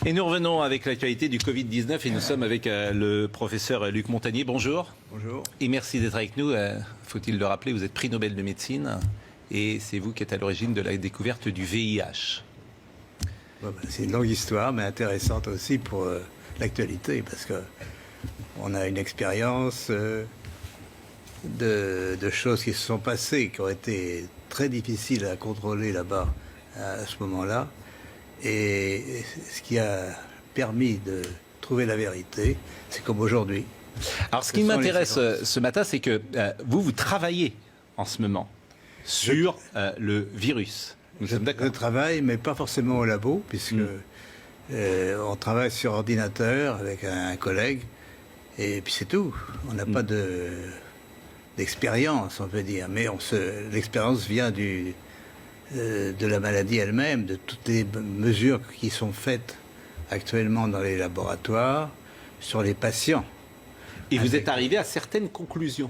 Et nous revenons avec l'actualité du Covid-19 et nous sommes avec le professeur Luc Montagnier. Bonjour. Bonjour. Et merci d'être avec nous. Faut-il le rappeler, vous êtes prix Nobel de médecine et c'est vous qui êtes à l'origine de la découverte du VIH. C'est une longue histoire, mais intéressante aussi pour l'actualité, parce qu'on a une expérience de choses qui se sont passées, qui ont été très difficiles à contrôler là-bas à ce moment-là. Et ce qui a permis de trouver la vérité, c'est comme aujourd'hui. Alors ce qui m'intéresse ce matin, c'est que vous travaillez en ce moment sur le virus. Nous sommes d'accord. Je travaille, mais pas forcément au labo, puisque on travaille sur ordinateur avec un collègue, et puis c'est tout. On n'a pas d'expérience, on peut dire, mais l'expérience vient de la maladie elle-même, de toutes les mesures qui sont faites actuellement dans les laboratoires sur les patients. Et vous êtes arrivé à certaines conclusions.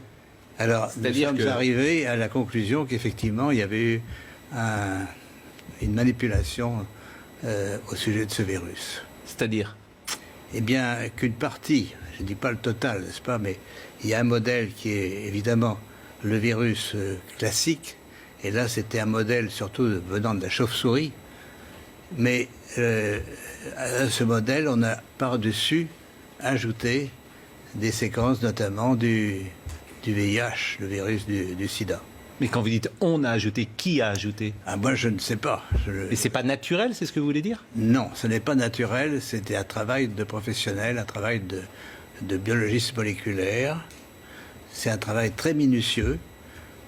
Alors, nous sommes arrivés à la conclusion qu'effectivement, il y avait eu une manipulation au sujet de ce virus. C'est-à-dire ? Eh bien, qu'une partie, je ne dis pas le total, n'est-ce pas, mais il y a un modèle qui est évidemment le virus classique. Et là, c'était un modèle surtout venant de la chauve-souris. Mais à ce modèle, on a par-dessus ajouté des séquences, notamment du VIH, le virus du sida. Mais quand vous dites « on a ajouté », qui a ajouté ? Moi, je ne sais pas. Mais c'est pas naturel, c'est ce que vous voulez dire ? Non, ce n'est pas naturel. C'était un travail de professionnel, un travail de biologiste moléculaire. C'est un travail très minutieux.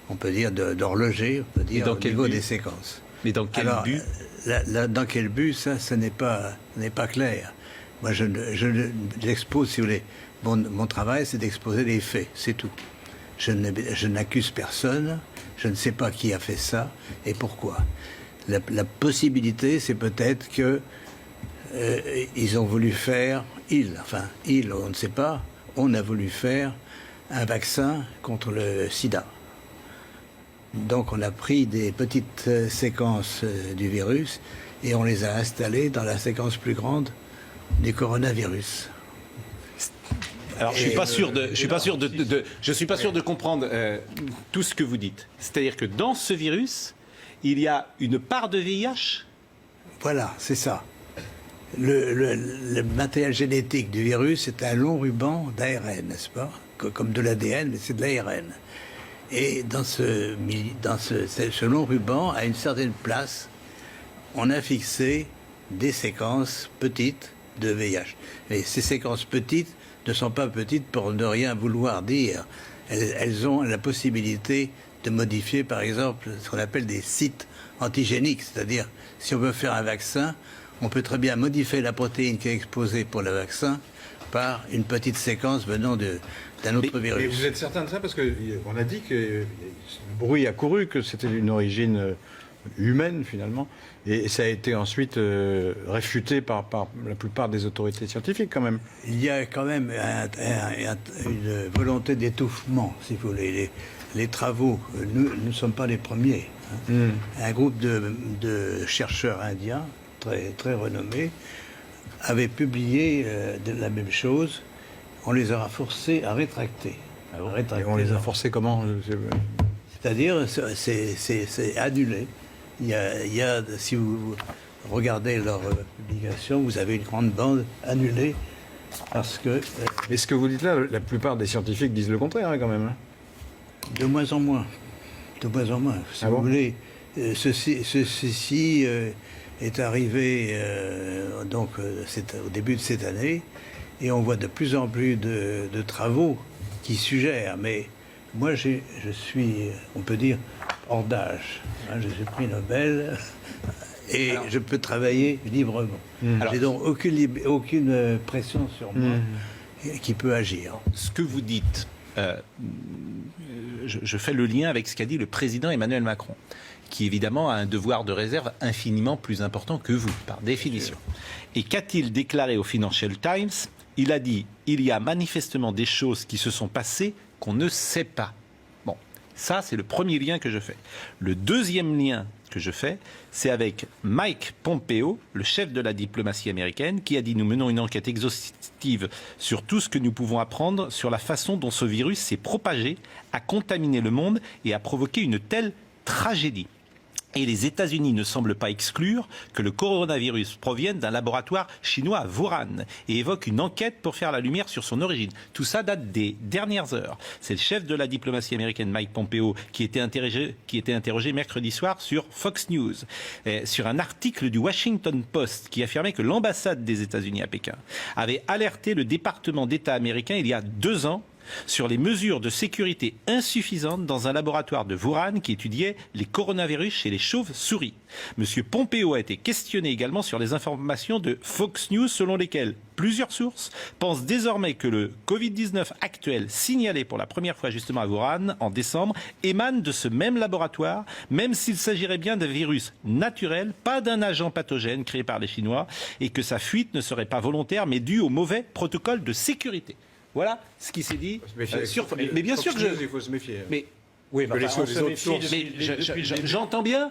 On peut dire d'horloger, on peut dire au niveau des séquences. Mais dans quel but ? Dans quel but, ça n'est pas clair. Moi, j'expose, si vous voulez, mon travail, c'est d'exposer les faits, c'est tout. Je n'accuse personne, je ne sais pas qui a fait ça et pourquoi. La possibilité, c'est peut-être que ils ont voulu faire, on ne sait pas, on a voulu faire un vaccin contre le sida. Donc on a pris des petites séquences du virus et on les a installées dans la séquence plus grande du coronavirus. Alors je suis pas sûr de comprendre tout ce que vous dites. C'est-à-dire que dans ce virus, il y a une part de VIH ? Voilà, c'est ça. Le matériel génétique du virus est un long ruban d'ARN, n'est-ce pas ? Comme de l'ADN, mais c'est de l'ARN. Et dans ce long ruban, à une certaine place, on a fixé des séquences petites de VIH. Et ces séquences petites ne sont pas petites pour ne rien vouloir dire. Elles ont la possibilité de modifier, par exemple, ce qu'on appelle des sites antigéniques. C'est-à-dire, si on veut faire un vaccin, on peut très bien modifier la protéine qui est exposée pour le vaccin par une petite séquence venant d'un autre virus. Mais vous êtes certain de ça? Parce qu'on a dit que le bruit a couru, que c'était d'une origine humaine finalement, et ça a été ensuite réfuté par la plupart des autorités scientifiques quand même. Il y a quand même une volonté d'étouffement, si vous voulez. Les travaux, nous ne sommes pas les premiers. Un groupe de chercheurs indiens, très, très renommés, avait publié la même chose. On les a forcés à rétracter. Et on les a forcés comment? C'est-à-dire, c'est annulé. Il y a, si vous regardez leur publication, vous avez une grande bande annulée parce que... Mais ce que vous dites là, la plupart des scientifiques disent le contraire quand même. De moins en moins. De moins en moins. Si vous voulez, ceci est arrivé au début de cette année et on voit de plus en plus de travaux qui suggèrent. Mais moi, je suis, on peut dire, hors d'âge. Je suis prix Nobel et je peux travailler librement. J'ai donc aucune pression sur moi qui peut agir. Ce que vous dites, je fais le lien avec ce qu'a dit le président Emmanuel Macron, qui évidemment a un devoir de réserve infiniment plus important que vous, par définition. Et qu'a-t-il déclaré au Financial Times? Il a dit « Il y a manifestement des choses qui se sont passées qu'on ne sait pas ». Bon, Ça, c'est le premier lien que je fais. Le deuxième lien que je fais, c'est avec Mike Pompeo, le chef de la diplomatie américaine, qui a dit « Nous menons une enquête exhaustive sur tout ce que nous pouvons apprendre sur la façon dont ce virus s'est propagé, a contaminé le monde et a provoqué une telle tragédie. » Et les États-Unis ne semblent pas exclure que le coronavirus provienne d'un laboratoire chinois à Wuhan et évoque une enquête pour faire la lumière sur son origine. Tout ça date des dernières heures. C'est le chef de la diplomatie américaine, Mike Pompeo, qui était interrogé mercredi soir sur Fox News, sur un article du Washington Post qui affirmait que l'ambassade des États-Unis à Pékin avait alerté le département d'État américain il y a 2 ans sur les mesures de sécurité insuffisantes dans un laboratoire de Wuhan qui étudiait les coronavirus chez les chauves-souris. Monsieur Pompeo a été questionné également sur les informations de Fox News selon lesquelles plusieurs sources pensent désormais que le Covid-19 actuel, signalé pour la première fois justement à Wuhan en décembre, émane de ce même laboratoire, même s'il s'agirait bien d'un virus naturel, pas d'un agent pathogène créé par les Chinois, et que sa fuite ne serait pas volontaire mais due au mauvais protocole de sécurité. Voilà ce qui s'est dit. Mais bien sûr que il faut se méfier. Mais oui, les autres sources. mais j'entends bien.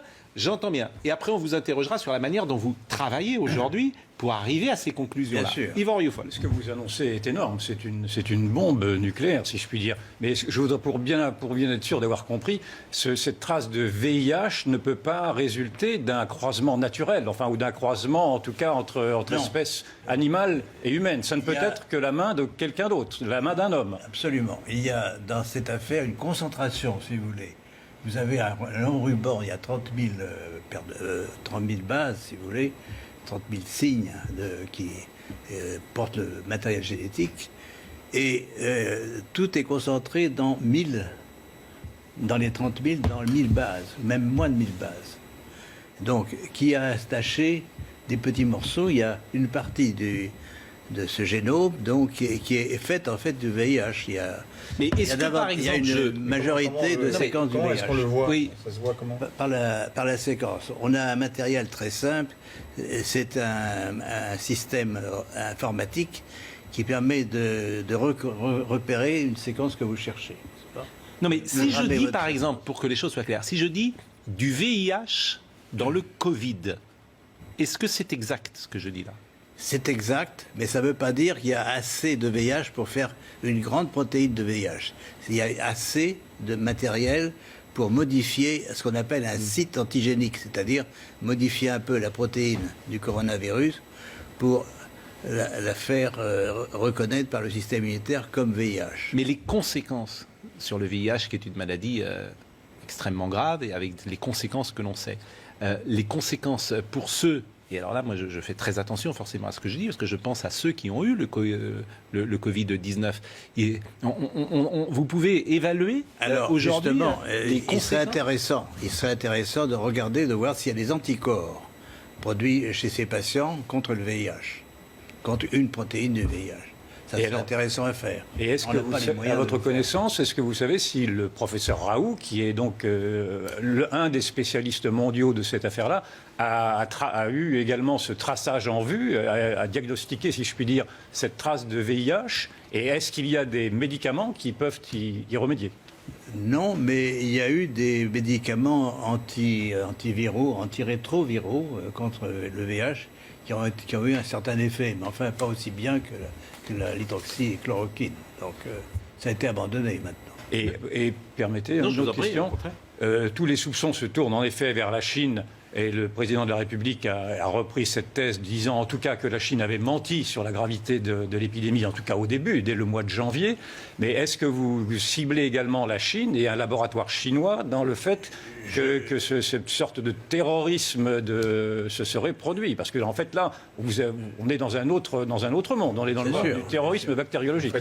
Et après, on vous interrogera sur la manière dont vous travaillez aujourd'hui pour arriver à ces conclusions-là. Bien sûr. Yvan Rioufol. Ce que vous annoncez est énorme. C'est une bombe nucléaire, si je puis dire. Mais je voudrais, pour bien être sûr d'avoir compris, cette trace de VIH ne peut pas résulter d'un croisement naturel, enfin, ou d'un croisement, en tout cas, entre espèces animales et humaines. Ça ne peut être que la main de quelqu'un d'autre, la main d'un homme. Absolument. Il y a dans cette affaire une concentration, si vous voulez. Vous avez un long ruban, il y a 30 000 bases, si vous voulez, 30 000 signes qui portent le matériel génétique. Et tout est concentré dans les 30 000, dans 1000 bases, même moins de 1000 bases. Donc, qui a attaché des petits morceaux, il y a une partie de ce génome donc, qui est faite en fait du VIH. Mais est-ce que par exemple, il y a une majorité de séquences du VIH. Est-ce qu'on le voit? Oui. Ça se voit comment? Par la séquence. On a un matériel très simple. C'est un système informatique qui permet de repérer une séquence que vous cherchez. Non, mais si je dis, par exemple, pour que les choses soient claires, si je dis du VIH dans le Covid, est-ce que c'est exact ce que je dis là? C'est exact, mais ça ne veut pas dire qu'il y a assez de VIH pour faire une grande protéine de VIH. Il y a assez de matériel pour modifier ce qu'on appelle un site antigénique, c'est-à-dire modifier un peu la protéine du coronavirus pour la faire reconnaître par le système immunitaire comme VIH. Mais les conséquences sur le VIH, qui est une maladie extrêmement grave et avec les conséquences que l'on sait, les conséquences pour ceux... Et alors là, moi, je fais très attention forcément à ce que je dis, parce que je pense à ceux qui ont eu le Covid-19. Et vous pouvez évaluer aujourd'hui justement, les conséquences. Il serait intéressant de regarder, de voir s'il y a des anticorps produits chez ces patients contre le VIH, contre une protéine du VIH. Ça serait intéressant à faire. Et est-ce que, à votre connaissance, est-ce que vous savez si le professeur Raoult, qui est donc un des spécialistes mondiaux de cette affaire-là, a eu également ce traçage en vue, a diagnostiqué, si je puis dire, cette trace de VIH, et est-ce qu'il y a des médicaments qui peuvent y remédier? Non, mais il y a eu des médicaments antiviraux, antirétroviraux contre le VIH qui ont eu un certain effet, mais enfin pas aussi bien que l'hydroxychloroquine. Donc ça a été abandonné maintenant. Et permettez une autre question. Tous les soupçons se tournent en effet vers la Chine. Et le président de la République a repris cette thèse, disant en tout cas que la Chine avait menti sur la gravité de l'épidémie, en tout cas au début, dès le mois de janvier. Mais est-ce que vous ciblez également la Chine et un laboratoire chinois dans le fait que cette sorte de terrorisme se serait produit? Parce qu'en fait, là, on est dans un autre monde. On est dans le monde du terrorisme bactériologique.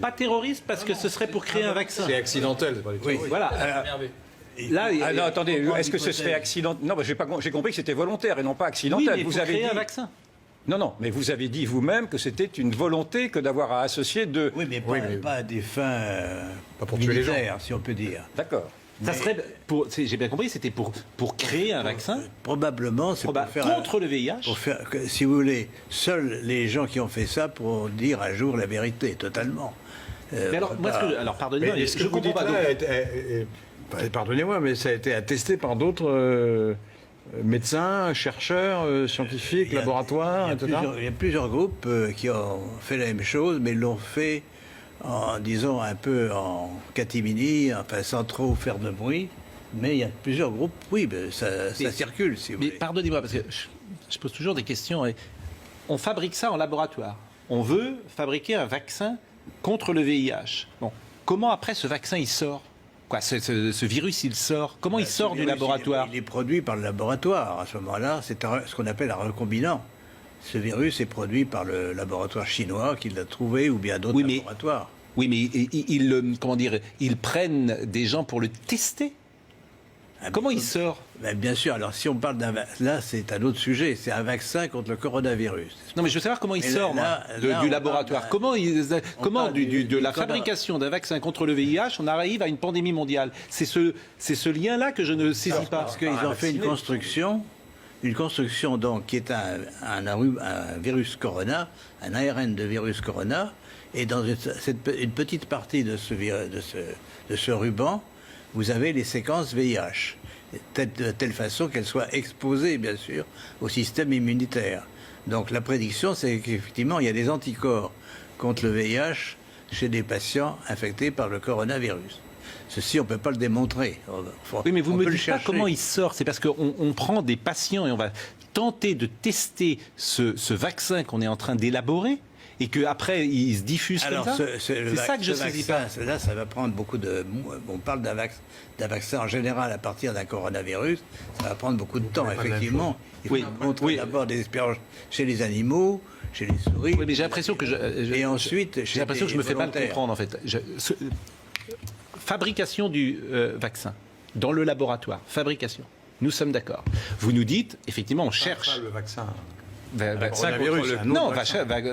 Pas terroriste, parce que ce serait pour créer un vaccin. C'est accidentel, c'est pas du terrorisme. Oui, voilà. Là, non, attendez, est-ce que ce serait accidentel? Non, j'ai compris que c'était volontaire et non pas accidentel. Oui, mais vous avez créé un vaccin. Non, mais vous avez dit vous-même que c'était une volonté que d'avoir à associer de... Oui, mais pas à des fins pas pour tuer les gens, si on peut dire. D'accord. Ça serait j'ai bien compris, c'était pour créer un vaccin. Probablement, c'est pour faire contre le VIH. Pour faire, si vous voulez, seuls les gens qui ont fait ça pourront dire à jour la vérité, totalement. Mais alors, moi, pardonnez-moi, mais ce que vous dites là Pardonnez-moi, mais ça a été attesté par d'autres médecins, chercheurs, scientifiques, laboratoires, etc. Il y a plusieurs groupes qui ont fait la même chose, mais l'ont fait disons, un peu en catimini, enfin, sans trop faire de bruit. Mais il y a plusieurs groupes, oui, ça circule, si vous voulez. Mais pardonnez-moi, parce que je pose toujours des questions. On fabrique ça en laboratoire. On veut fabriquer un vaccin contre le VIH. Bon, comment après ce vaccin il sort? Quoi, ce virus il sort? Comment il sort du laboratoire? Il est produit par le laboratoire. À ce moment-là, c'est ce qu'on appelle un recombinant. Ce virus est produit par le laboratoire chinois qui l'a trouvé ou bien d'autres laboratoires. Oui, mais ils prennent des gens pour le tester. Comment il sort? Bien sûr, alors si on parle d'un vaccin, là c'est un autre sujet, c'est un vaccin contre le coronavirus. Non mais je veux savoir comment il sort du laboratoire. Comment de la fabrication d'un vaccin contre le VIH, on arrive à une pandémie mondiale? C'est ce lien-là que je ne saisis pas. Parce qu'ils ont fait une construction donc qui est un virus corona, un ARN de virus corona, et dans une petite partie de ce ruban, vous avez les séquences VIH, de telle façon qu'elles soient exposées, bien sûr, au système immunitaire. Donc la prédiction, c'est qu'effectivement, il y a des anticorps contre le VIH chez des patients infectés par le coronavirus. Ceci, on ne peut pas le démontrer. Oui, mais vous ne me dites pas comment il sort. C'est parce qu'on prend des patients et on va tenter de tester ce vaccin qu'on est en train d'élaborer et qu'après, il se diffuse comme ça. C'est ça que je ne saisis pas. Là, ça va prendre beaucoup de... On parle d'un vaccin en général à partir d'un coronavirus. Ça va prendre beaucoup de temps, effectivement. Il faut montrer d'abord des expériences chez les animaux, chez les souris. Oui, mais j'ai l'impression que et ensuite, j'ai l'impression que je me fais mal comprendre, en fait. Fabrication du vaccin dans le laboratoire. Fabrication. Nous sommes d'accord. Vous nous dites, effectivement, on cherche... Le vaccin... vaccin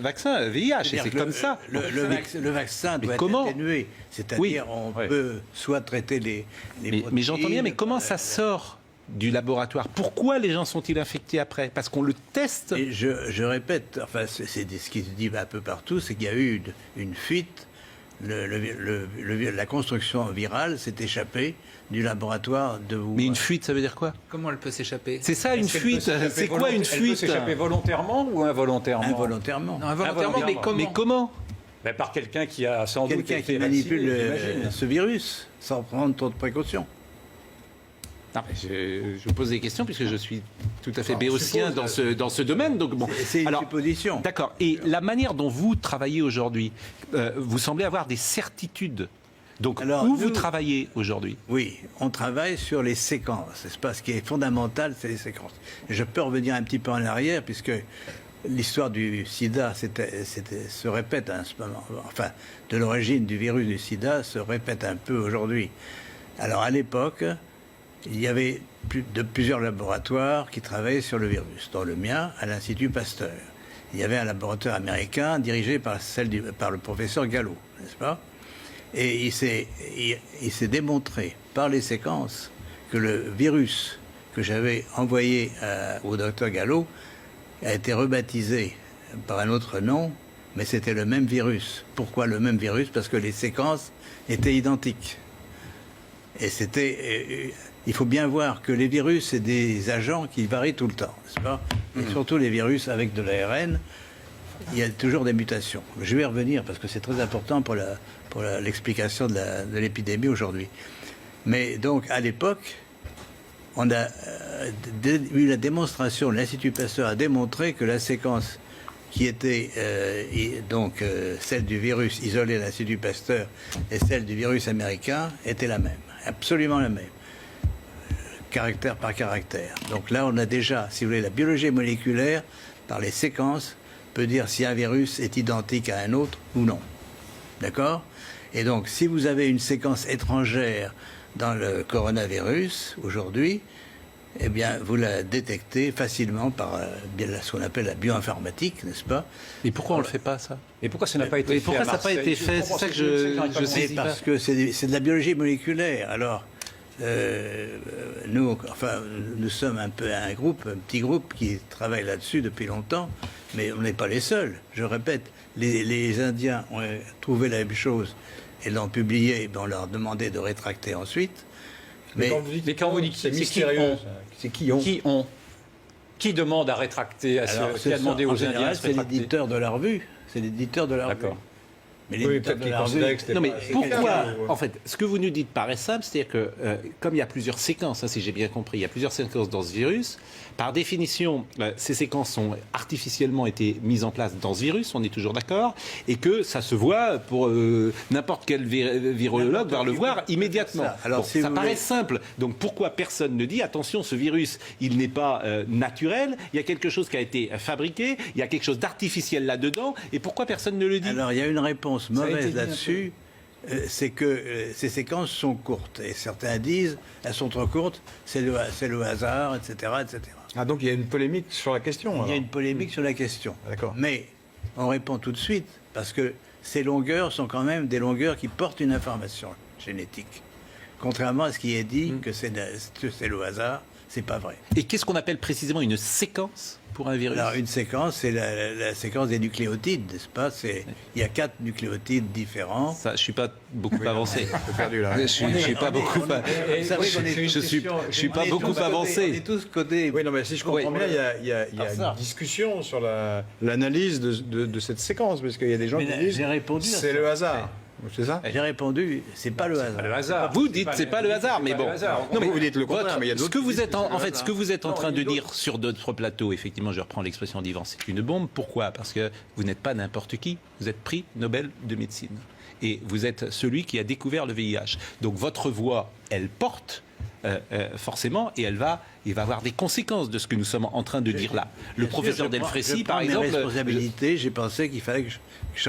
vaccin VIH, c'est comme ça. Le vaccin doit être atténué. C'est-à-dire, on peut soit traiter les protéines... Mais j'entends bien, mais comment ça sort du laboratoire? Pourquoi les gens sont-ils infectés après? Parce qu'on le teste. Et je répète, enfin, c'est ce qui se dit un peu partout, c'est qu'il y a eu une fuite. La construction virale s'est échappée du laboratoire de Wuhan. Mais une fuite, ça veut dire quoi? Comment elle peut s'échapper? C'est ça, une fuite. C'est quoi une fuite? Elle peut s'échapper volontairement ou involontairement? Involontairement. Non, involontairement, mais comment? Par quelqu'un qui a sans doute quelqu'un qui manipule ce virus sans prendre trop de précautions. Non, je vous pose des questions puisque je suis tout à fait béotien dans ce domaine. Donc bon, c'est une supposition. D'accord. Et la manière dont vous travaillez aujourd'hui, vous semblez avoir des certitudes. Donc vous travaillez aujourd'hui? Oui, on travaille sur les séquences. C'est pas ce qui est fondamental, c'est les séquences. Je peux revenir un petit peu en arrière puisque l'histoire du sida se répète à ce moment. Enfin, de l'origine du virus du sida se répète un peu aujourd'hui. Alors à l'époque, il y avait plusieurs laboratoires qui travaillaient sur le virus. Dans le mien, à l'Institut Pasteur. Il y avait un laboratoire américain dirigé par le professeur Gallo, n'est-ce pas? Et il s'est démontré par les séquences que le virus que j'avais envoyé au docteur Gallo a été rebaptisé par un autre nom, mais c'était le même virus. Pourquoi le même virus? Parce que les séquences étaient identiques. Et il faut bien voir que les virus, c'est des agents qui varient tout le temps, n'est-ce pas? Et surtout les virus avec de l'ARN, il y a toujours des mutations. Je vais y revenir parce que c'est très important pour l'explication de l'épidémie aujourd'hui. Mais donc, à l'époque, on a eu la démonstration, l'Institut Pasteur a démontré que la séquence qui était celle du virus isolé à l'Institut Pasteur et celle du virus américain était la même, absolument la même. Caractère par caractère. Donc là, on a déjà, si vous voulez, la biologie moléculaire, par les séquences, peut dire si un virus est identique à un autre ou non. D'accord? Et donc, si vous avez une séquence étrangère dans le coronavirus, aujourd'hui, eh bien, vous la détectez facilement par ce qu'on appelle la bioinformatique, n'est-ce pas? Et pourquoi on ne le fait pas, ça? Et pourquoi ça n'a pas été fait? Pourquoi ça n'a pas été fait? C'est ça que je sais pas. Parce que c'est de la biologie moléculaire. Alors, nous sommes un petit groupe qui travaille là-dessus depuis longtemps, mais on n'est pas les seuls. Je répète, les Indiens ont trouvé la même chose et l'ont publié, on leur demandait de rétracter ensuite. Mais quand vous dites c'est mystérieux, c'est qui ont Qui demande à rétracter, qui a demandé aux Indiens de se c'est rétracter? l'éditeur de la revue. C'est l'éditeur de la revue. D'accord. Mais Oui, l'éditeur peut-être de qu'il la considérait revue... que c'était Non mais pas- pourquoi quelqu'un, en fait, ce que vous nous dites paraît simple, c'est-à-dire que comme il y a plusieurs séquences, hein, si j'ai bien compris, il y a plusieurs séquences dans ce virus, par définition, ces séquences ont artificiellement été mises en place dans ce virus, on est toujours d'accord, et que ça se voit pour n'importe quel virologue va le voir immédiatement. Ça. Alors, Bon, si ça vous paraît voulez- simple. Donc pourquoi personne ne dit attention, ce virus, il n'est pas naturel, il y a quelque chose qui a été fabriqué, il y a quelque chose d'artificiel là-dedans, et pourquoi personne ne le dit? Alors, il y a une réponse a été mauvaise dit un là-dessus, c'est que ces séquences sont courtes. Et certains disent, elles sont trop courtes, c'est le hasard, etc., etc. Ah, donc il y a une polémique sur la question. Il y a alors. une polémique sur la question. D'accord. Mais on répond tout de suite, parce que ces longueurs sont quand même des longueurs qui portent une information génétique. Contrairement à ce qui est dit, que c'est le hasard, c'est pas vrai. Et qu'est-ce qu'on appelle précisément une séquence pour un virus? Alors, une séquence, c'est la séquence des nucléotides, n'est-ce pas? Il y a 4 nucléotides différents. Ça, je suis pas beaucoup avancé. Un peu perdu là. Je suis pas beaucoup. Je suis pas beaucoup On avancé. est tous codés. Oui, non, mais si je comprends Oui. bien, il y a Par ça. une discussion sur l'analyse de cette séquence, parce qu'il y a des gens Mais qui disent j'ai répondu à c'est ça. le hasard. C'est ça J'ai répondu, c'est pas le hasard. Le hasard. Vous dites c'est pas le hasard, mais bon. Non, mais vous dites le contraire, mais il y a Ce d'autres que qui vous disent êtes que c'est en le fait, hasard. ce que vous êtes en Non, train il y de a d'autres. dire sur d'autres plateaux, effectivement, je reprends l'expression d'Yvan, c'est une bombe. Pourquoi? Parce que vous n'êtes pas n'importe qui. Vous êtes prix Nobel de médecine et vous êtes celui qui a découvert le VIH. Donc votre voix, elle porte. Forcément, et il va avoir des conséquences de ce que nous sommes en train de dire là. Le professeur Delfrécy, par exemple, mes responsabilités, j'ai pensé qu'il fallait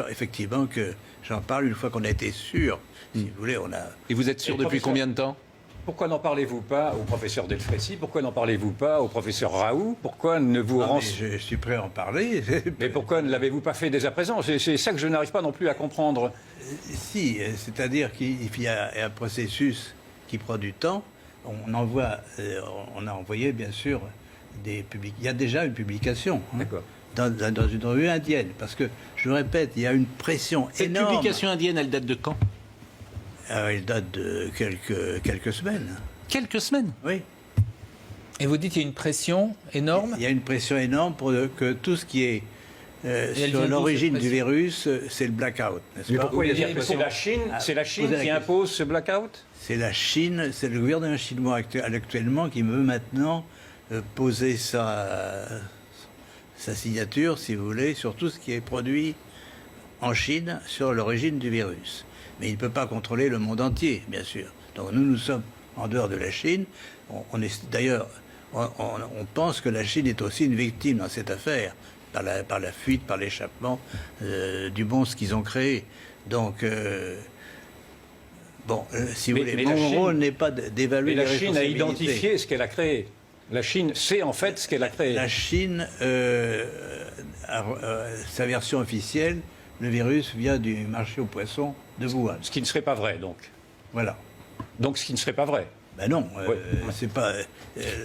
effectivement que j'en parle une fois qu'on a été sûr. Si vous voulez, on a. et vous êtes sûr Et depuis professeur- combien de temps? Pourquoi n'en parlez-vous pas au professeur Delfrécy? Pourquoi n'en parlez-vous pas au professeur Raoult? Pourquoi ne vous Ah, mais renseignez je suis prêt à en parler. Mais pourquoi ne l'avez-vous pas fait dès à présent? C'est ça que je n'arrive pas non plus à comprendre. Si, c'est-à-dire qu'il y a un processus qui prend du temps. On a envoyé bien sûr des publications. Il y a déjà une publication. hein, D'accord. dans une revue indienne. Parce que, je le répète, il y a une pression Cette énorme. publication indienne, elle date de quand? Elle date de quelques semaines. Quelques semaines. Oui. Et vous dites qu'il y a une pression énorme. Il y a une pression énorme pour que tout ce qui est elle vient sur d'où, l'origine cette du pression virus, c'est le blackout, n'est-ce Mais pas? pourquoi Vous il y voulez a dire que cette c'est la Chine posez la qui question. impose ce blackout? C'est la Chine, c'est le gouvernement chinois actuellement qui veut maintenant poser sa signature, si vous voulez, sur tout ce qui est produit en Chine sur l'origine du virus. Mais il ne peut pas contrôler le monde entier, bien sûr. Donc nous sommes en dehors de la Chine. D'ailleurs, on pense que la Chine est aussi une victime dans cette affaire, par la fuite, par l'échappement du monstre qu'ils ont créé. Donc, si vous Mais voulez, la mon Chine- rôle n'est pas d'évaluer Mais les la Chine a responsabilités. identifié ce qu'elle a créé. La Chine sait en fait ce qu'elle a créé. La Chine, sa version officielle, le virus vient du marché aux poissons de Wuhan. Ce qui ne serait pas vrai, donc. Voilà. Donc ce qui ne serait pas vrai. Ben non, Ouais. c'est pas.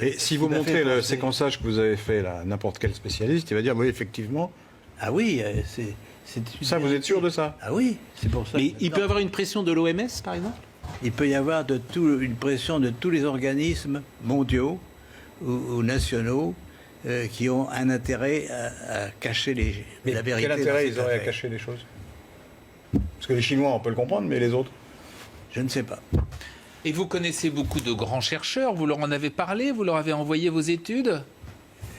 Et si vous tout à fait montrez le pensé. séquençage que vous avez fait là, à n'importe quel spécialiste, il va dire oui, effectivement. Ah oui, c'est. Ça, vous êtes sûr de ça? Ah oui, c'est pour ça. Mais que il peut y maintenant, avoir une pression de l'OMS, par exemple? il peut y avoir une pression de tous les organismes mondiaux ou nationaux qui ont un intérêt à cacher la vérité. Quel dans intérêt cette ils auraient à affaire. cacher les choses? Parce que les Chinois, on peut le comprendre, mais les autres? Je ne sais pas. Et vous connaissez beaucoup de grands chercheurs. Vous leur en avez parlé. Vous leur avez envoyé vos études.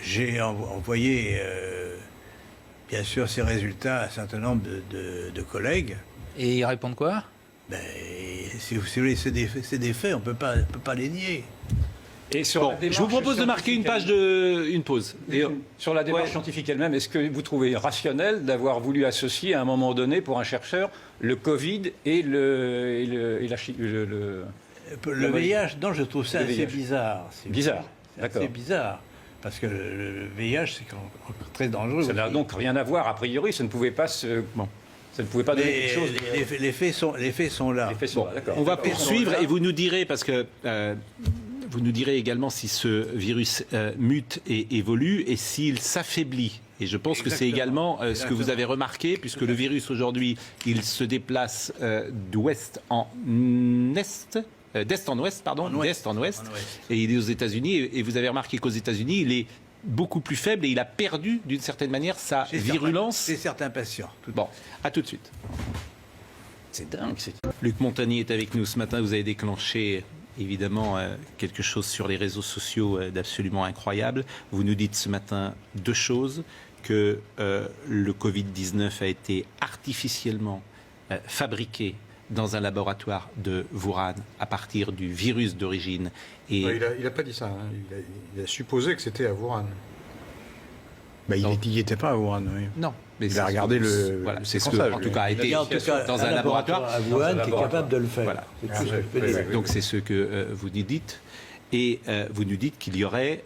J'ai envoyé, bien sûr, ces résultats à un certain nombre de collègues. Et ils répondent quoi? Ben, si vous voulez, c'est des faits, on ne peut pas les nier. Et sur Bon, la démarche je vous propose de marquer une page une pause. Et, Sur la démarche Ouais. scientifique elle-même, est-ce que vous trouvez rationnel d'avoir voulu associer à un moment donné, pour un chercheur, le Covid et la Chine Le VIH, non, je trouve ça Le assez VIH. bizarre. Bizarre, C'est d'accord. assez bizarre. Parce que le VIH, c'est très dangereux. Ça n'a aussi. donc rien à voir, a priori, ça ne pouvait pas ça ne pouvait pas donner Mais quelque chose. les faits sont là. Les faits sont là, d'accord. on va D'accord. poursuivre et vous nous direz, parce que vous nous direz également si ce virus mute et évolue et s'il s'affaiblit. Et je pense que c'est Exactement. également ce que vous Exactement. avez remarqué, puisque le virus aujourd'hui, il se déplace d'ouest en est. d'est en ouest, pardon, d'est en ouest, En ouest. et il est aux États-Unis. Et vous avez remarqué qu'aux États-Unis, il est beaucoup plus faible et il a perdu d'une certaine manière sa virulence. Chez certains patients. Bon, à tout de suite. C'est dingue. Luc Montagny est avec nous ce matin. Vous avez déclenché évidemment quelque chose sur les réseaux sociaux d'absolument incroyable. Vous nous dites ce matin deux choses, que le Covid-19 a été artificiellement fabriqué dans un laboratoire de Wuhan à partir du virus d'origine. Et Il n'a pas dit ça. Hein. Il a supposé que c'était à Wuhan. Il n'y était pas à Wuhan. Oui. non, mais Il a regardé le. voilà, c'est ce que, séquençage, en tout lui. cas, a été En tout cas, dans un laboratoire. à Wuhan qui est capable de le faire. Voilà. C'est tout ce que je peux dire. Donc c'est ce que vous nous dites. Et vous nous dites qu'il y aurait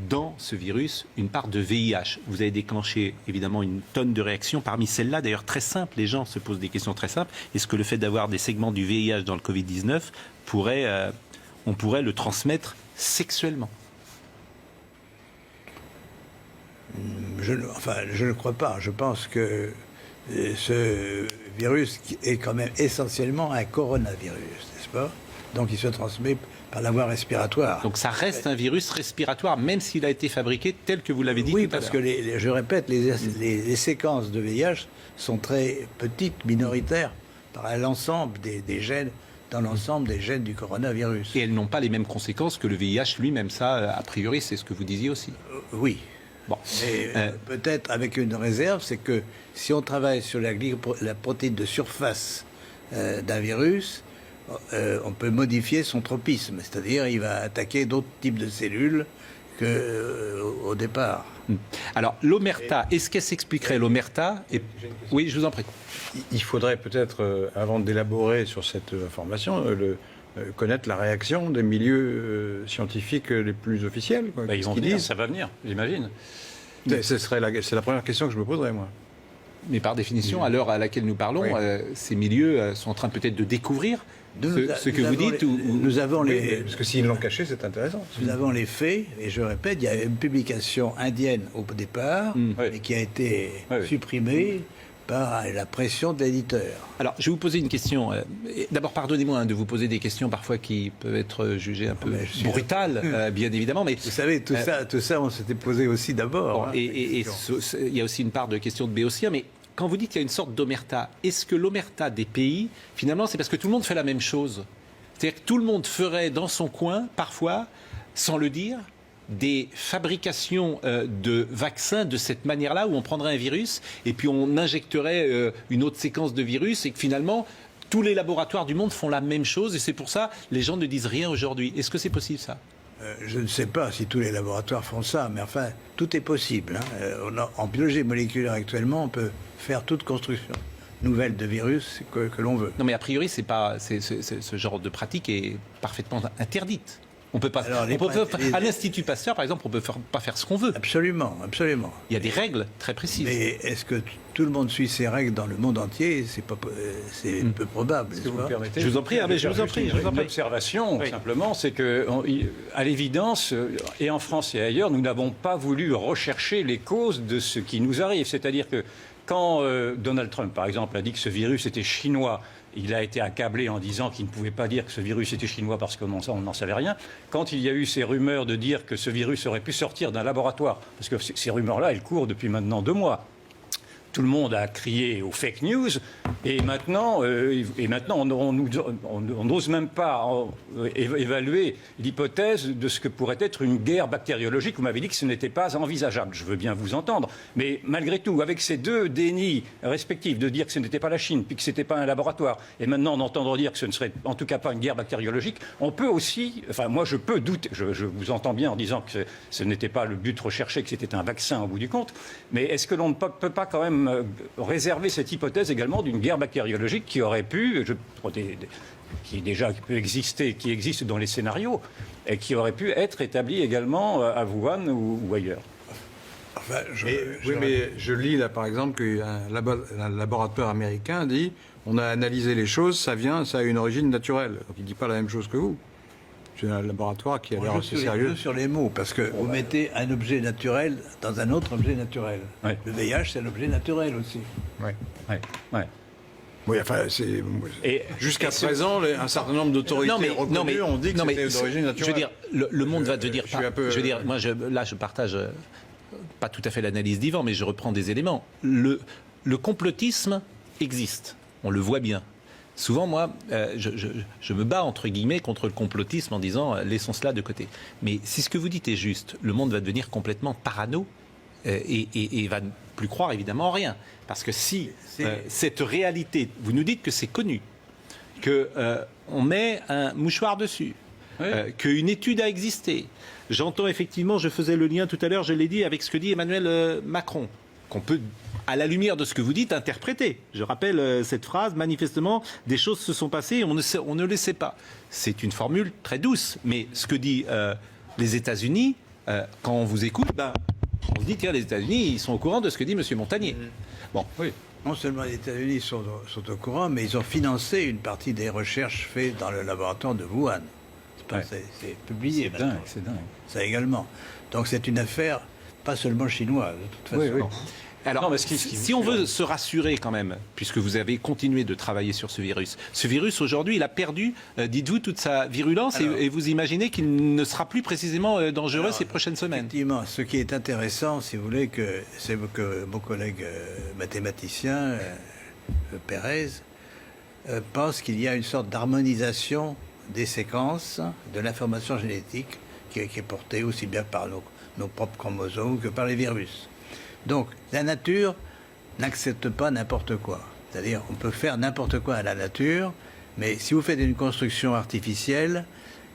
dans ce virus une part de VIH. Vous avez déclenché évidemment une tonne de réactions. Parmi celles-là, d'ailleurs très simples, les gens se posent des questions très simples. Est-ce que le fait d'avoir des segments du VIH dans le Covid-19 on pourrait le transmettre sexuellement? Je ne crois pas. Je pense que ce virus est quand même essentiellement un coronavirus, n'est-ce pas? Donc il se transmet par la voie respiratoire. Donc ça reste un virus respiratoire, même s'il a été fabriqué tel que vous l'avez dit Oui, tout à parce l'heure. que, je répète, les séquences de VIH sont très petites, minoritaires, par l'ensemble des gènes, dans l'ensemble des gènes du coronavirus. Et elles n'ont pas les mêmes conséquences que le VIH lui-même. Ça, a priori, c'est ce que vous disiez aussi. Oui. Bon. Mais peut-être avec une réserve, c'est que si on travaille sur la protéine de surface d'un virus, on peut modifier son tropisme, c'est-à-dire il va attaquer d'autres types de cellules qu'au départ. Alors, l'omerta, est-ce qu'elle s'expliquerait, l'omerta Oui, je vous en prie. Il faudrait peut-être, avant d'élaborer sur cette information, connaître la réaction des milieux scientifiques les plus officiels. Quoi. Ils vont Qu'est-ce qu'ils venir, disent. ça va venir, j'imagine. C'est la première question que je me poserais, moi. Mais par définition, à l'heure à laquelle nous parlons, Oui. ces milieux sont en train peut-être de découvrir ce que vous dites. Nous avons les... Parce que s'ils l'ont caché, c'est intéressant. Nous avons les faits, et je répète, il y a une publication indienne au départ, Oui. mais qui a été Oui. supprimée par la pression de l'éditeur. Alors, je vais vous poser une question. D'abord, pardonnez-moi de vous poser des questions parfois qui peuvent être jugées un peu Mais je suis- brutales, bien évidemment. Mais Vous savez, tout ça, on s'était posé aussi d'abord. bon, hein, et ces questions. il y a aussi une part de question de béotien. Mais quand vous dites qu'il y a une sorte d'omerta, est-ce que l'omerta des pays, finalement, c'est parce que tout le monde fait la même chose? C'est-à-dire que tout le monde ferait dans son coin, parfois, sans le dire, des fabrications de vaccins de cette manière-là, où on prendrait un virus et puis on injecterait une autre séquence de virus, et que finalement, tous les laboratoires du monde font la même chose, et c'est pour ça les gens ne disent rien aujourd'hui. Est-ce que c'est possible, ça? Je ne sais pas si tous les laboratoires font ça, mais enfin, tout est possible. Hein. En biologie moléculaire actuellement, on peut faire toute construction nouvelle de virus que l'on veut. Non, mais a priori, ce genre de pratique est parfaitement interdite. On peut pas. Alors, À l'Institut Pasteur, par exemple, on peut pas faire ce qu'on veut. Absolument, absolument. Il y a des règles très précises. Mais est-ce que tout le monde suit ces règles dans le monde entier? C'est peu probable. Si n'est-ce vous pas me permettez, Je vous en prie, mais je vous en prie. Une observation, Oui. simplement, c'est que, à l'évidence, et en France et ailleurs, nous n'avons pas voulu rechercher les causes de ce qui nous arrive. C'est-à-dire que quand Donald Trump, par exemple, a dit que ce virus était chinois, il a été accablé en disant qu'il ne pouvait pas dire que ce virus était chinois parce qu'on n'en savait rien. Quand il y a eu ces rumeurs de dire que ce virus aurait pu sortir d'un laboratoire, parce que ces rumeurs-là, elles courent depuis maintenant 2 mois. Tout le monde a crié aux fake news, et maintenant on n'ose même pas évaluer l'hypothèse de ce que pourrait être une guerre bactériologique. Vous m'avez dit que ce n'était pas envisageable. Je veux bien vous entendre, mais malgré tout, avec ces deux dénis respectifs, de dire que ce n'était pas la Chine, puis que ce n'était pas un laboratoire, et maintenant d'entendre dire que ce ne serait en tout cas pas une guerre bactériologique, on peut aussi, enfin moi je peux douter, je vous entends bien en disant que ce n'était pas le but recherché, que c'était un vaccin au bout du compte, mais est-ce que l'on ne peut pas quand même réserver cette hypothèse également d'une guerre bactériologique qui aurait pu, qui existe dans les scénarios, et qui aurait pu être établie également à Wuhan ou ailleurs? Enfin, Mais je lis là par exemple qu'un laboratoire américain dit on a analysé les choses, ça a une origine naturelle. Donc il ne dit pas la même chose que vous. C'est un laboratoire qui a l'air assez sérieux. sur les mots, parce que vous mettez un objet naturel dans un autre objet naturel. Ouais. Le VIH, c'est un objet naturel aussi. Ouais. Ouais, ouais. Oui, enfin, jusqu'à présent, un certain nombre d'autorités reconnues ont dit que c'était d'origine naturelle. Je veux dire, le monde va devenir... je suis un peu... Je veux dire, moi, là, je partage pas tout à fait l'analyse d'Yvan, mais je reprends des éléments. Le complotisme existe, on le voit bien. Souvent, moi, je me bats, entre guillemets, contre le complotisme en disant laissons cela de côté. Mais si ce que vous dites est juste, le monde va devenir complètement parano et va ne plus croire évidemment en rien. Parce que si cette réalité, vous nous dites que c'est connu, qu'on met un mouchoir dessus, qu'une étude a existé. J'entends effectivement, je faisais le lien tout à l'heure, je l'ai dit, avec ce que dit Emmanuel Macron, qu'on peut, à la lumière de ce que vous dites, interpréter. Je rappelle cette phrase, manifestement, des choses se sont passées, on ne le sait pas. C'est une formule très douce, mais ce que dit les États-Unis, quand on vous écoute, on se dit, tiens, les États-Unis, ils sont au courant de ce que dit M. Montagnier. Bon, oui. Non seulement les États-Unis sont au courant, mais ils ont financé une partie des recherches faites dans le laboratoire de Wuhan. C'est publié. C'est dingue. Ça également. Donc c'est une affaire pas seulement chinoise, de toute façon. Oui. Alors, non, si on veut se rassurer quand même, puisque vous avez continué de travailler sur ce virus aujourd'hui, il a perdu, dites-vous, toute sa virulence et vous imaginez qu'il ne sera plus précisément dangereux ces prochaines semaines. Effectivement, ce qui est intéressant, si vous voulez, c'est que mon collègue mathématicien, Pérez, pense qu'il y a une sorte d'harmonisation des séquences de l'information génétique qui est portée aussi bien par nos propres chromosomes que par les virus. Donc, la nature n'accepte pas n'importe quoi. C'est-à-dire, on peut faire n'importe quoi à la nature, mais si vous faites une construction artificielle,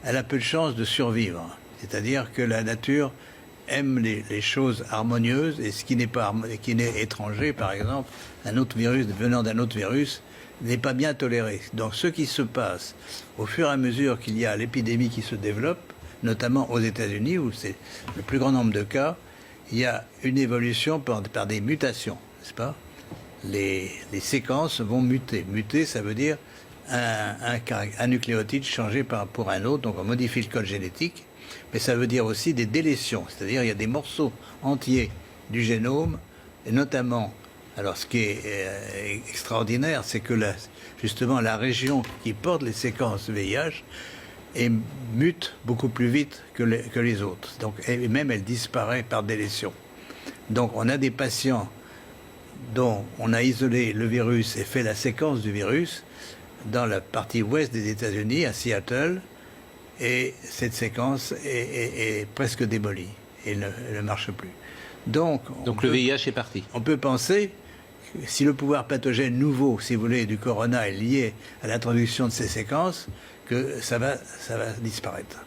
elle a peu de chances de survivre. C'est-à-dire que la nature aime les choses harmonieuses, et ce qui n'est étranger, par exemple, un autre virus venant d'un autre virus, n'est pas bien toléré. Donc, ce qui se passe au fur et à mesure qu'il y a l'épidémie qui se développe, notamment aux États-Unis, où c'est le plus grand nombre de cas, il y a une évolution par des mutations, n'est-ce pas ? Les séquences vont muter. Muter, ça veut dire un nucléotide changé pour un autre, donc on modifie le code génétique, mais ça veut dire aussi des délétions, c'est-à-dire il y a des morceaux entiers du génome, et notamment, alors ce qui est extraordinaire, c'est que justement la région qui porte les séquences VIH mute beaucoup plus vite que les autres. Donc, et même elle disparaît par délétion. Donc on a des patients dont on a isolé le virus et fait la séquence du virus dans la partie ouest des États-Unis, à Seattle, et cette séquence est presque démolie et ne marche plus. Donc le VIH est parti. On peut penser que si le pouvoir pathogène nouveau, si vous voulez, du corona est lié à l'introduction de ces séquences, que ça va disparaître.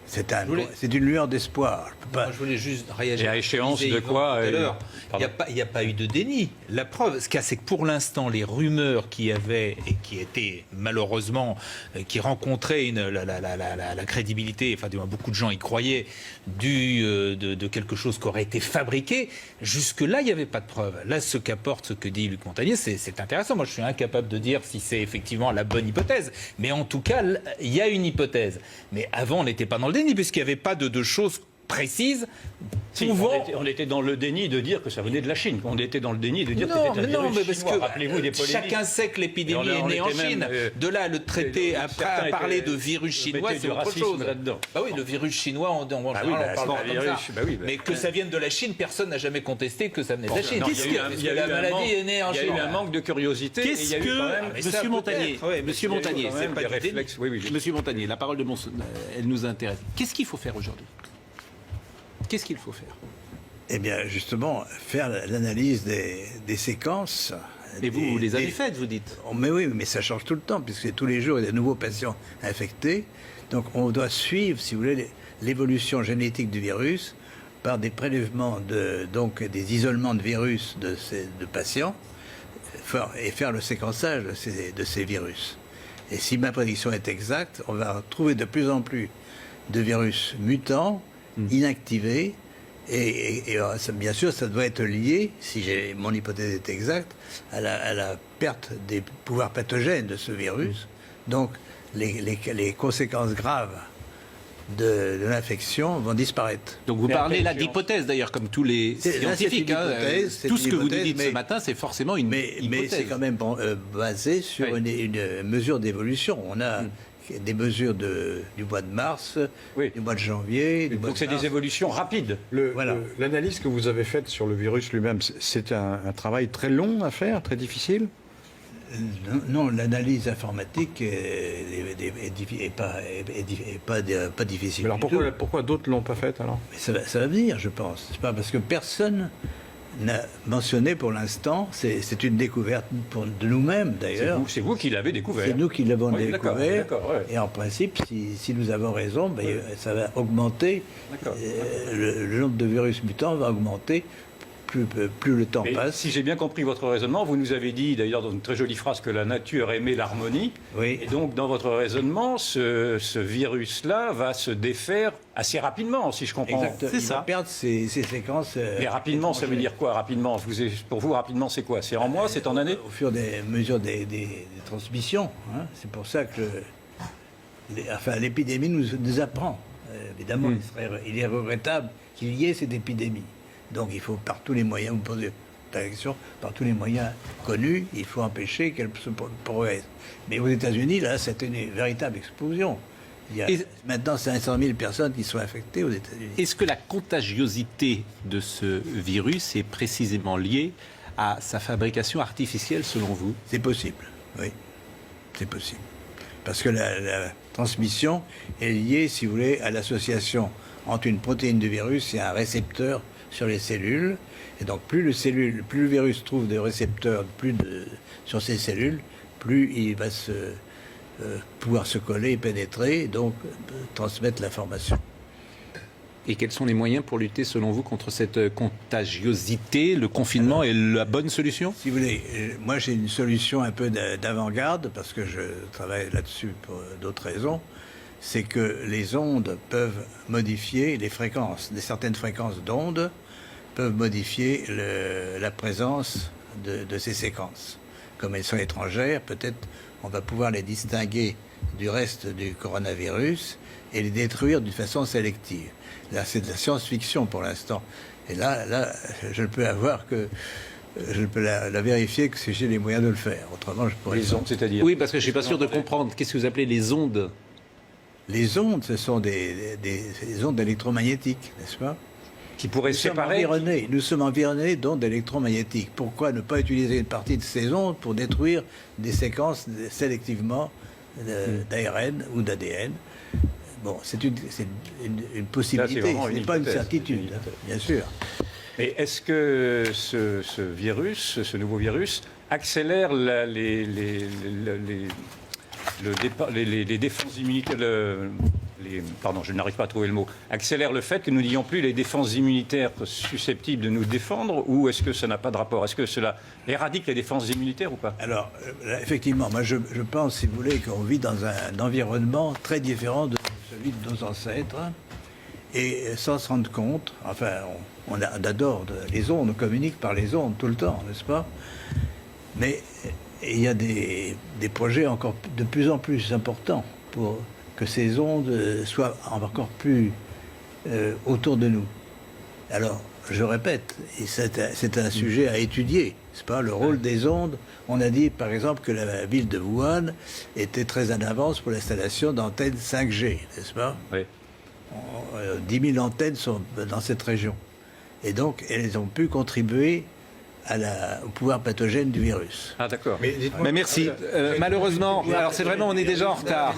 C'est une lueur d'espoir. Moi, je voulais juste réagir. Et à échéance de quoi Il n'y a pas eu de déni. La preuve, ce qu'il y a, c'est que pour l'instant, les rumeurs qui avaient et qui étaient malheureusement, qui rencontraient la crédibilité, enfin, beaucoup de gens y croyaient, de quelque chose qui aurait été fabriqué, jusque-là, il n'y avait pas de preuve. Là, ce qu'apporte ce que dit Luc Montagnier, c'est intéressant. Moi, je suis incapable de dire si c'est effectivement la bonne hypothèse. Mais en tout cas, il y a une hypothèse. Mais avant, on n'était pas dans le déni, puisqu'il n'y avait pas de choses précises. On était dans le déni de dire que ça venait de la Chine. On était dans le déni de dire que c'était un virus chinois. Rappelez-vous des polémiques. Chacun sait que l'épidémie est née en Chine. De là, le traité à parler de virus chinois, c'est autre chose. Bah oui, le virus chinois, on parle comme ça. Mais que ça vienne de la Chine, personne n'a jamais contesté que ça venait de la Chine. La maladie est née en Chine. Il y a eu un manque de curiosité. Qu'est-ce que, Monsieur Montagnier, Monsieur Montagnier, la parole de elle nous intéresse. Qu'est-ce qu'il faut faire aujourd'hui ? Qu'est-ce qu'il faut faire ? Eh bien, justement, faire l'analyse des séquences. Et vous les avez faites, vous dites ? Mais oui, mais ça change tout le temps, puisque tous les jours, il y a de nouveaux patients infectés. Donc, on doit suivre, si vous voulez, l'évolution génétique du virus par des prélèvements, donc des isolements de virus de patients, et faire le séquençage de ces virus. Et si ma prédiction est exacte, on va trouver de plus en plus de virus mutants, inactivés, et bien sûr, ça doit être lié, si mon hypothèse est exacte, à la perte des pouvoirs pathogènes de ce virus. Donc, les conséquences graves de l'infection vont disparaître. Donc vous parlez là d'hypothèse d'ailleurs, comme tous les scientifiques. Tout ce que vous nous dites ce matin, c'est forcément une hypothèse. Mais c'est quand même basé sur une mesure d'évolution. On a des mesures du mois de mars, du mois de janvier. Donc c'est des évolutions rapides. L'analyse que vous avez faite sur le virus lui-même, c'est un travail très long à faire, très difficile? Non, l'analyse informatique est pas difficile. Alors pourquoi d'autres l'ont pas faite alors? Mais ça va venir, je pense. C'est pas parce que personne n'a mentionné pour l'instant. C'est une découverte de nous-mêmes d'ailleurs. C'est vous qui l'avez découvert. C'est nous qui l'avons découvert. Ouais. Et en principe, si nous avons raison, ça va augmenter. Le nombre de virus mutants va augmenter. Plus le temps passe. Si j'ai bien compris votre raisonnement, vous nous avez dit d'ailleurs dans une très jolie phrase que la nature aimait l'harmonie. Oui. Et donc dans votre raisonnement, ce virus-là va se défaire assez rapidement, si je comprends. Exact. C'est ça. Il va perdre ses séquences. Mais rapidement, ça veut dire quoi rapidement? Pour vous, rapidement, c'est quoi? C'est en mois? C'est en année? Au fur et à mesure des transmissions. Hein. C'est pour ça que l'épidémie nous apprend. Évidemment, il est regrettable qu'il y ait cette épidémie. Donc il faut par tous les moyens, vous posez la question, par tous les moyens connus, il faut empêcher qu'elle se progresse. Mais aux États-Unis, là, c'était une véritable explosion. Il y a maintenant 500 000 personnes qui sont infectées aux États-Unis. Est-ce que la contagiosité de ce virus est précisément liée à sa fabrication artificielle, selon vous? C'est possible, oui. C'est possible. Parce que la transmission est liée, si vous voulez, à l'association entre une protéine de virus et un récepteur sur les cellules. Et donc, plus le virus trouve des récepteurs sur ces cellules, plus il va pouvoir se coller et pénétrer, et donc transmettre l'information. Et quels sont les moyens pour lutter, selon vous, contre cette contagiosité? Le confinement est la bonne solution? Si vous voulez, moi j'ai une solution un peu d'avant-garde, parce que je travaille là-dessus pour d'autres raisons. C'est que les ondes peuvent modifier les fréquences, certaines fréquences d'ondes peuvent modifier la présence de ces séquences. Comme elles sont étrangères, peut-être on va pouvoir les distinguer du reste du coronavirus et les détruire d'une façon sélective. Là, c'est de la science-fiction pour l'instant. Et là, je peux la vérifier que j'ai les moyens de le faire. Autrement, je pourrais... Les ondes, c'est-à-dire? Oui, parce que je ne suis pas sûr de comprendre. Qu'est-ce que vous appelez les ondes? Les ondes, ce sont des ondes électromagnétiques, n'est-ce pas? Qui pourraient séparer. Nous sommes environnés d'ondes électromagnétiques. Pourquoi ne pas utiliser une partie de ces ondes pour détruire des séquences sélectivement d'ARN ou d'ADN? Bon, c'est une possibilité, ce n'est pas une certitude, hein, bien sûr. Mais est-ce que ce nouveau virus accélère les défenses immunitaires, pardon, je n'arrive pas à trouver le mot, accélère le fait que nous n'ayons plus les défenses immunitaires susceptibles de nous défendre, ou est-ce que ça n'a pas de rapport? Est-ce que cela éradique les défenses immunitaires ou pas? Alors, effectivement, moi je pense, si vous voulez, qu'on vit dans un environnement très différent de celui de nos ancêtres, et sans se rendre compte, enfin, on adore les ondes, on communique par les ondes tout le temps, n'est-ce pas? Mais il y a des projets encore de plus en plus importants pour que ces ondes soient encore plus autour de nous. Alors, je répète, c'est un sujet à étudier, c'est pas le rôle des ondes. On a dit, par exemple, que la ville de Wuhan était très en avance pour l'installation d'antennes 5G, n'est-ce pas? Oui. 10 000 antennes sont dans cette région. Et donc, elles ont pu contribuer au pouvoir pathogène du virus. Ah d'accord. Mais merci. Malheureusement, alors c'est vraiment, on est déjà en retard.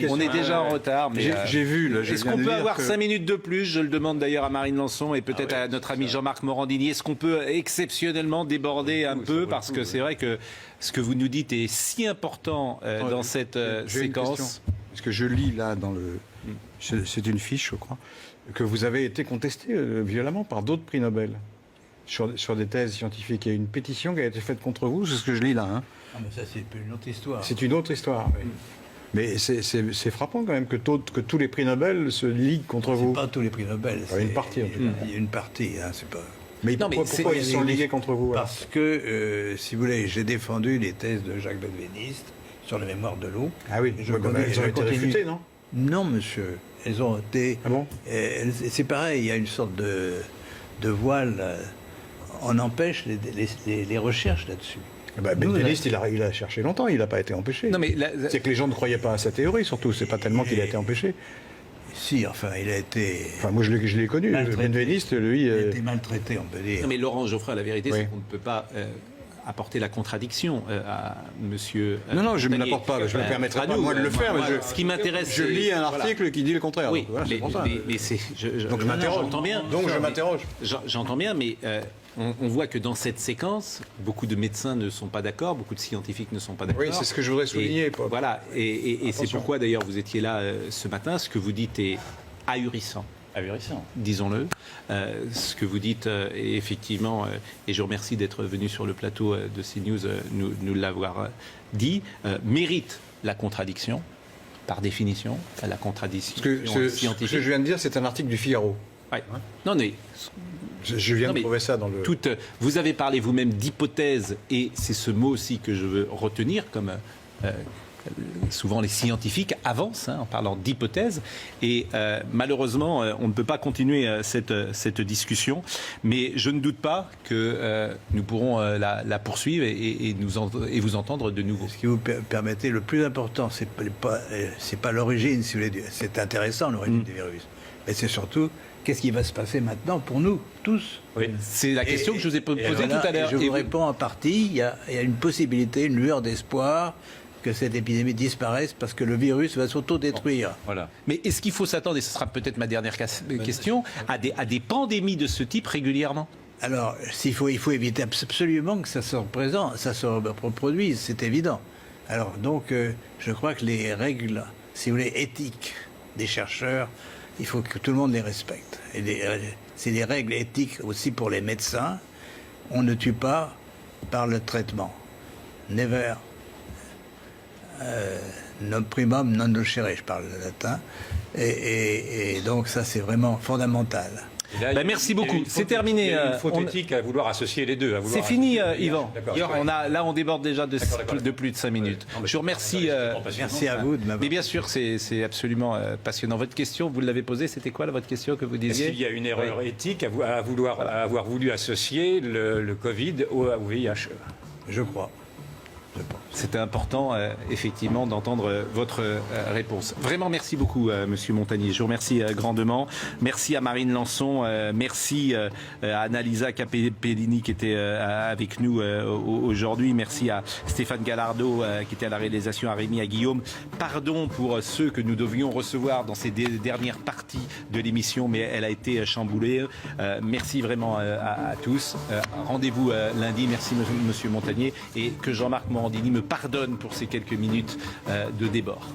On est déjà en retard. Mais j'ai vu. Est-ce qu'on peut avoir 5 minutes de plus? Je le demande d'ailleurs à Marine Lançon et peut-être à notre ami Jean-Marc Morandini. Est-ce qu'on peut exceptionnellement déborder un peu? Parce que c'est vrai que ce que vous nous dites est si important dans cette séquence. Parce que je lis là dans le... C'est une fiche, je crois, que vous avez été contesté violemment par d'autres prix Nobel. Sur des thèses scientifiques. Il y a une pétition qui a été faite contre vous, c'est ce que je lis là. Hein. Ah, mais ça, c'est une autre histoire. C'est une autre histoire, oui. Mais c'est frappant quand même que tous les prix Nobel se liguent contre vous. Pas tous les prix Nobel. Une partie, en tout cas. Il y a une partie, hein, c'est pas... Mais pourquoi ils sont ligués contre vous? Parce que, si vous voulez, j'ai défendu les thèses de Jacques Benveniste sur la mémoire de l'eau. Ah oui, ils ont été réfutés, non? Non, monsieur. Elles ont été. Ah bon? C'est pareil, il y a une sorte de voile. On empêche les recherches là-dessus. Benveniste, il a cherché longtemps, il n'a pas été empêché. Non, mais C'est que les gens ne croyaient pas à sa théorie, surtout. C'est pas tellement qu'il a été empêché. Si, enfin, il a été. Enfin, moi, je l'ai connu. Maltraité. Benveniste, lui. Il a été maltraité, on peut dire. Non, mais Laurent Geoffroy, la vérité, Oui. c'est qu'on ne peut pas apporter la contradiction à monsieur. Non, je ne me Montagnier. l'apporte pas. Je ne me permettrai à pas, nous, moi, de le faire. moi, Mais ce qui m'intéresse, je lis un voilà. article qui dit le contraire. Oui, Donc, voilà, c'est pour ça. mais c'est. Donc je m'interroge. J'entends bien. Donc je m'interroge. J'entends bien, mais on voit que dans cette séquence, beaucoup de médecins ne sont pas d'accord, beaucoup de scientifiques ne sont pas d'accord. Oui, c'est ce que je voudrais souligner. Et, voilà, et c'est Attention. pourquoi d'ailleurs vous étiez là ce matin. Ce que vous dites est ahurissant. Ahurissant. Disons-le. Ce que vous dites est effectivement, et je vous remercie d'être venu sur le plateau de CNews, nous l'avoir dit, mérite la contradiction, par définition, la contradiction Ce scientifique. que je viens de dire, c'est un article du Figaro. Ouais. Non, mais Je viens Non, de mais trouver ça dans le. vous avez parlé vous-même d'hypothèse, et c'est ce mot aussi que je veux retenir, comme souvent les scientifiques avancent en parlant d'hypothèse, et malheureusement on ne peut pas continuer cette discussion, mais je ne doute pas que nous pourrons la poursuivre et vous entendre de nouveau. Ce qui vous permettez, le plus important, c'est pas l'origine, si vous voulez, c'est intéressant l'origine du virus, mais c'est surtout qu'est-ce qui va se passer maintenant pour nous tous. Oui. C'est la question que je vous ai posée Voilà, tout à l'heure. et je Et vous réponds en partie, il y a une possibilité, une lueur d'espoir que cette épidémie disparaisse parce que le virus va s'auto-détruire. Voilà. Mais est-ce qu'il faut s'attendre, et ce sera peut-être ma dernière question, à des pandémies de ce type régulièrement? Alors, il faut éviter absolument que ça se reproduise, c'est évident. Alors, donc, je crois que les règles, si vous voulez, éthiques des chercheurs, il faut que tout le monde les respecte. Et c'est des règles éthiques aussi pour les médecins. On ne tue pas par le traitement. Never. Non primum non nocere, je parle latin. Et donc, ça, c'est vraiment fondamental. Et là, Merci il y a beaucoup. une C'est faute- terminé. Il y a une faute éthique à vouloir associer les deux. C'est fini, Yvan. D'accord. Là, on déborde déjà de D'accord. plus de 5 minutes. Non, mais Je vous remercie. Merci à vous de m'avoir. Mais bien sûr, c'est absolument passionnant. Votre question, vous l'avez posée, c'était quoi votre question que vous Est-ce disiez? qu'il y a une erreur éthique à avoir voulu associer le Covid au VIH? Je crois. C'était important, effectivement, d'entendre votre réponse. Vraiment, merci beaucoup, Monsieur Montagnier. Je vous remercie grandement. Merci à Marine Lançon. Merci à Annalisa Capellini qui était avec nous aujourd'hui. Merci à Stéphane Gallardo qui était à la réalisation, à Rémi, à Guillaume. Pardon pour ceux que nous devions recevoir dans ces dernières parties de l'émission, mais elle a été chamboulée. Merci vraiment à tous. Rendez-vous lundi. Merci, Monsieur Montagnier. Et que Jean-Marc Morandini me pardonne pour ces quelques minutes de débord.